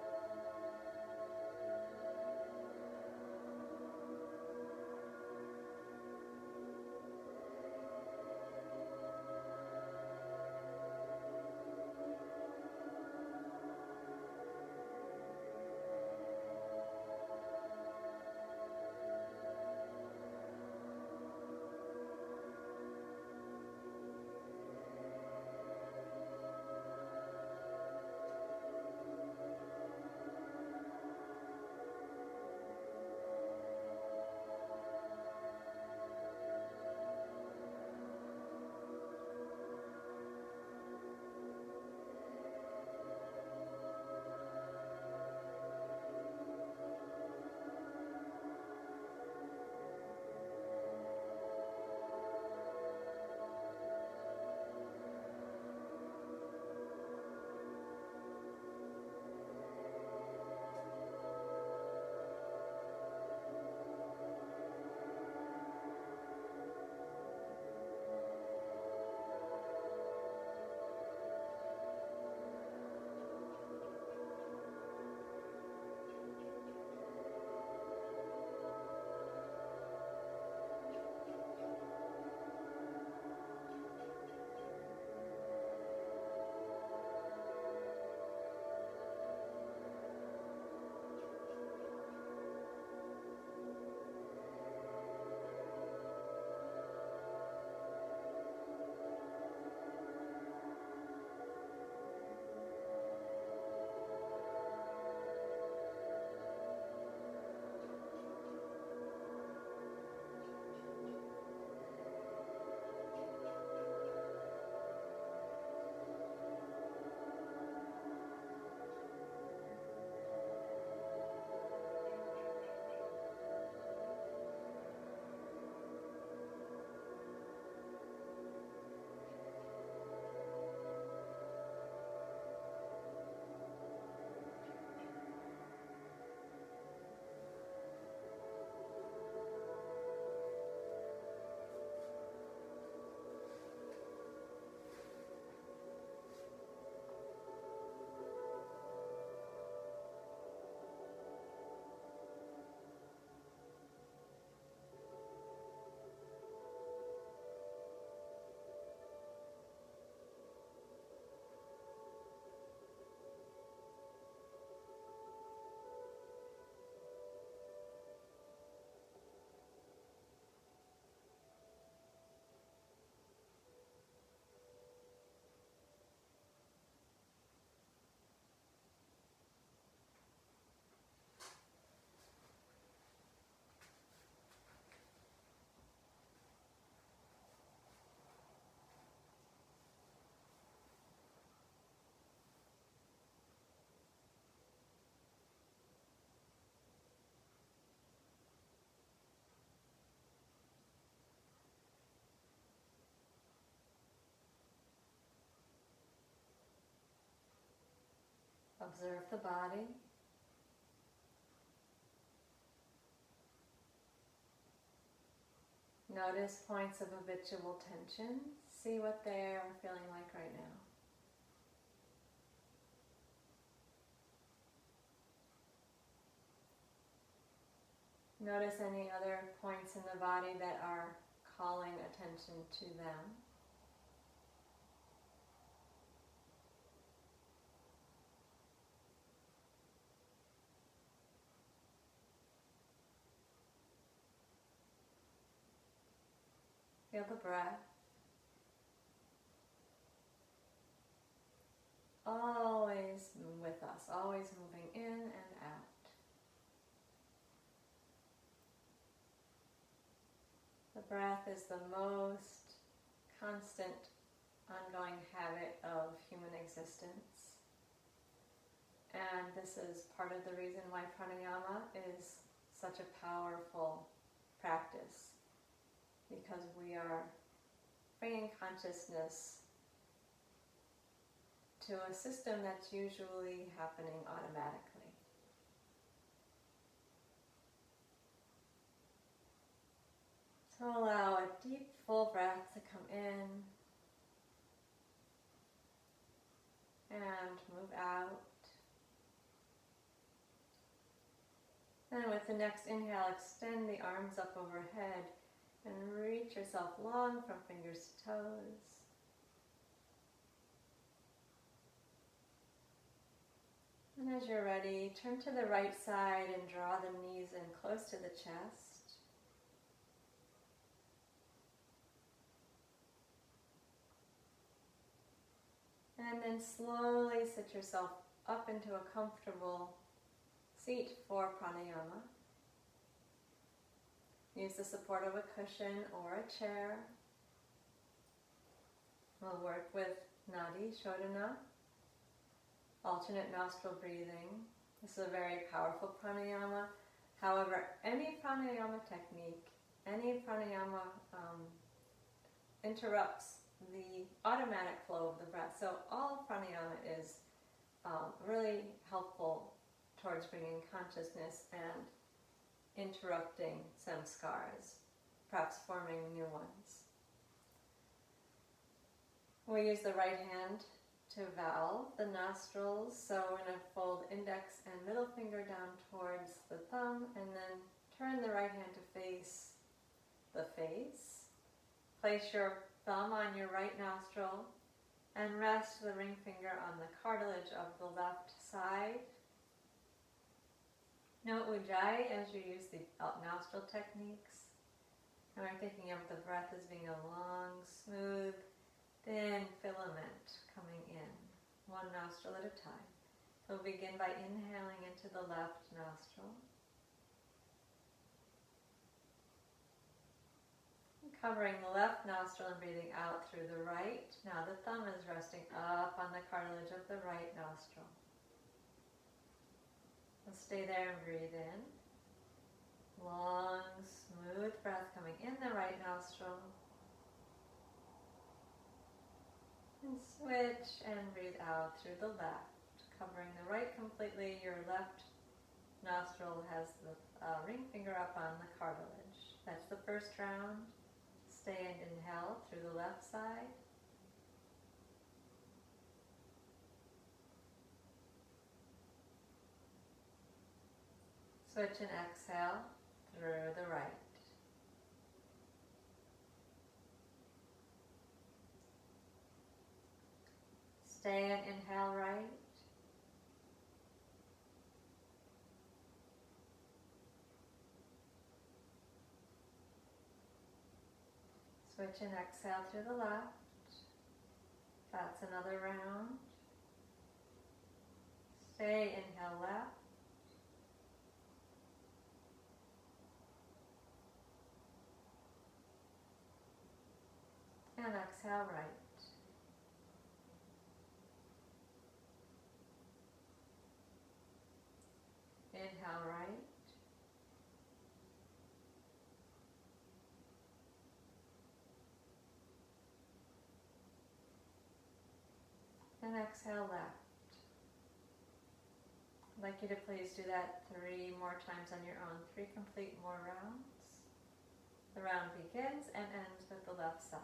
Observe the body. Notice points of habitual tension. See what they're feeling like right now. Notice any other points in the body that are calling attention to them. Feel the breath. Always with us, always moving in and out. The breath is the most constant, ongoing habit of human existence. And this is part of the reason why pranayama is such a powerful practice. Because we are bringing consciousness to a system that's usually happening automatically. So allow a deep, full breath to come in and move out. And with the next inhale, extend the arms up overhead and reach yourself long from fingers to toes. And as you're ready, turn to the right side and draw the knees in close to the chest. And then slowly sit yourself up into a comfortable seat for pranayama. Use the support of a cushion or a chair. We'll work with Nadi Shodhana, alternate nostril breathing. This is a very powerful pranayama. However, any pranayama technique, any pranayama interrupts the automatic flow of the breath. So all pranayama is really helpful towards bringing consciousness and interrupting samskaras, perhaps forming new ones. We use the right hand to valve the nostrils, so we're going to fold index and middle finger down towards the thumb, and then turn the right hand to face the face. Place your thumb on your right nostril and rest the ring finger on the cartilage of the left side. Note Ujjayi as you use the nostril techniques. And we're thinking of the breath as being a long, smooth, thin filament coming in, one nostril at a time. So we'll begin by inhaling into the left nostril. Covering the left nostril and breathing out through the right. Now the thumb is resting up on the cartilage of the right nostril. We'll stay there and breathe in. Long, smooth breath coming in the right nostril. And switch and breathe out through the left. Covering the right completely, your left nostril has the ring finger up on the cartilage. That's the first round. Stay and inhale through the left side. Switch and exhale through the right. Stay and inhale right. Switch and exhale through the left. That's another round. Stay, inhale left. And exhale right. Inhale right. And exhale left. I'd like you to please do that 3 more times on your own, 3 complete more rounds. The round begins and ends with the left side.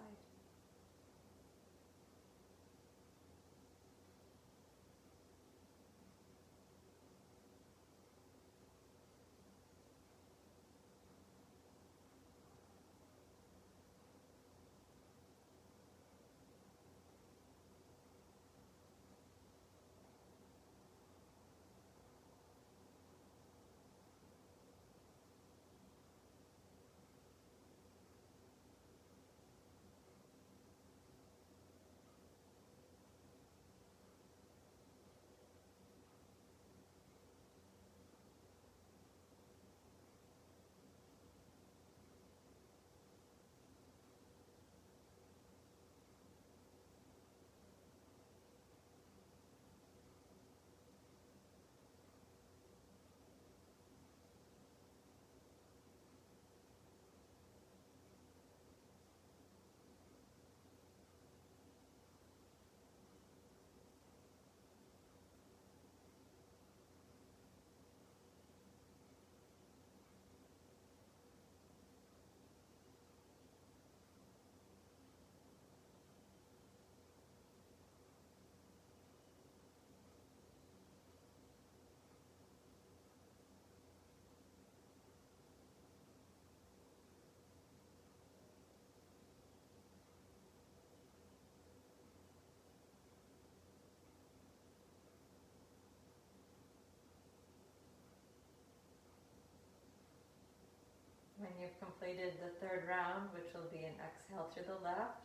When you've completed the third round, which will be an exhale to the left,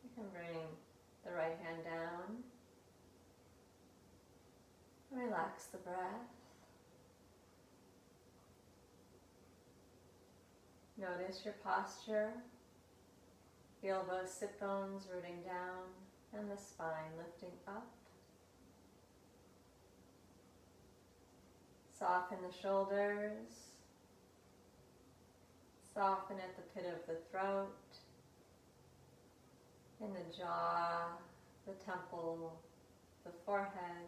you can bring the right hand down. Relax the breath. Notice your posture. Feel both sit bones rooting down and the spine lifting up. Soften the shoulders. Soften at the pit of the throat, in the jaw, the temple, the forehead.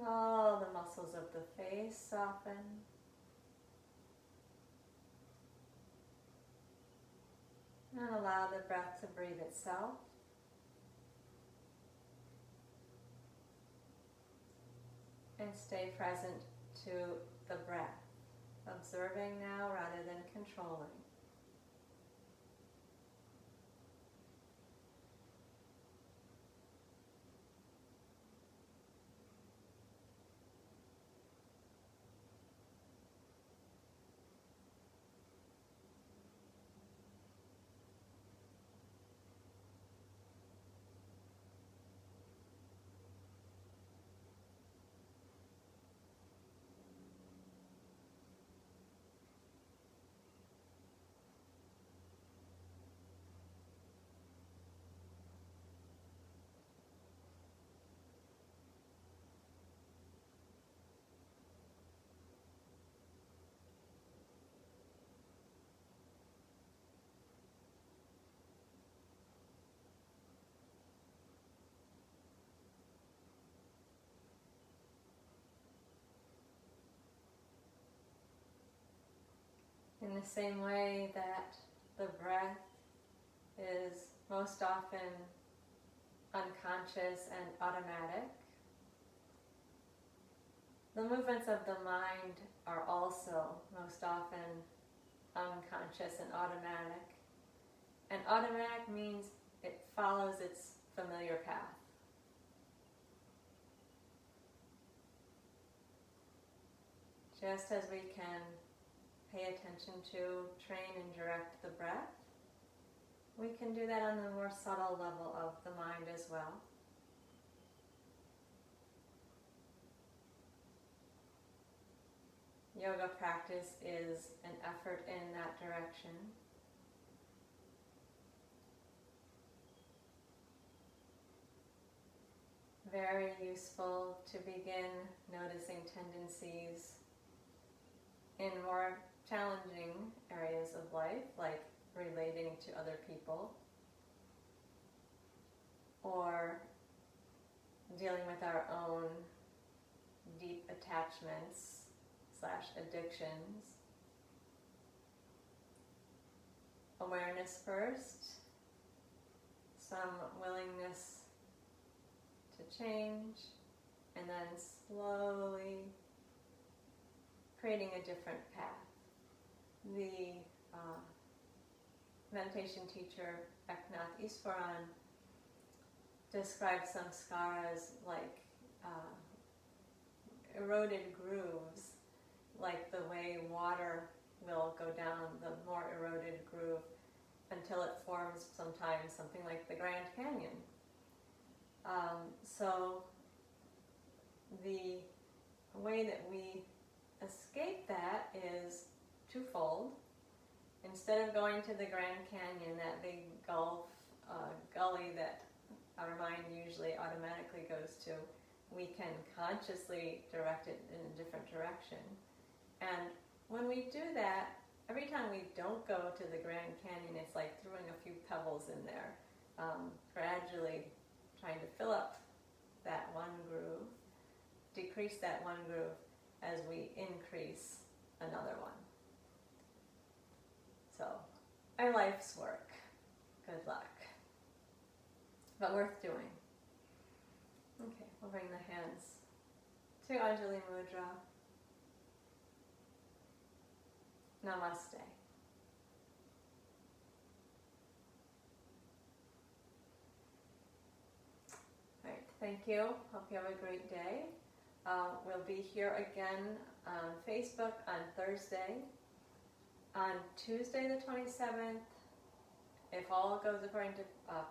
All the muscles of the face soften. And allow the breath to breathe itself. And stay present to the breath, observing now rather than controlling. In the same way that the breath is most often unconscious and automatic, the movements of the mind are also most often unconscious and automatic. And automatic means it follows its familiar path. Just as we can pay attention to, train and direct the breath, we can do that on the more subtle level of the mind as well. Yoga practice is an effort in that direction. Very useful to begin noticing tendencies in more challenging areas of life, like relating to other people or dealing with our own deep attachments / addictions. Awareness first, some willingness to change, and then slowly creating a different path. The meditation teacher Eknath Iswaran described samskaras like eroded grooves, like the way water will go down the more eroded groove until it forms sometimes something like the Grand Canyon. So the way that we escape that is twofold. Instead of going to the Grand Canyon, that big gully that our mind usually automatically goes to, we can consciously direct it in a different direction. And when we do that, every time we don't go to the Grand Canyon, it's like throwing a few pebbles in there, gradually trying to fill up that one groove, decrease that one groove as we increase another one. So, our life's work. Good luck. But worth doing. Okay, we'll bring the hands to Anjali Mudra. Namaste. All right, thank you. Hope you have a great day. We'll be here again on Facebook on Thursday. On Tuesday the 27th, if all goes according to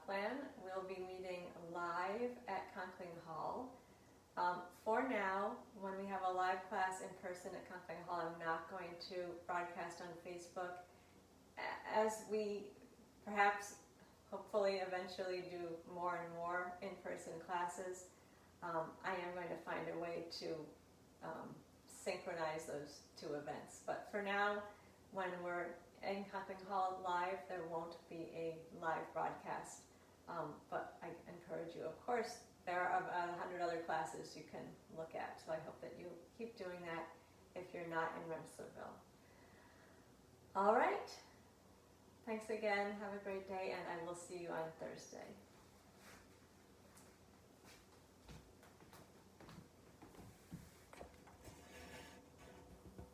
plan, we'll be meeting live at Conkling Hall. For now, when we have a live class in person at Conkling Hall, I'm not going to broadcast on Facebook. As we perhaps, hopefully, eventually do more and more in-person classes, I am going to find a way to synchronize those two events. But for now, when we're in Conkling Hall live, there won't be a live broadcast. But I encourage you, of course, there are about 100 other classes you can look at. So I hope that you keep doing that if you're not in Rensselaerville. All right. Thanks again. Have a great day, and I will see you on Thursday.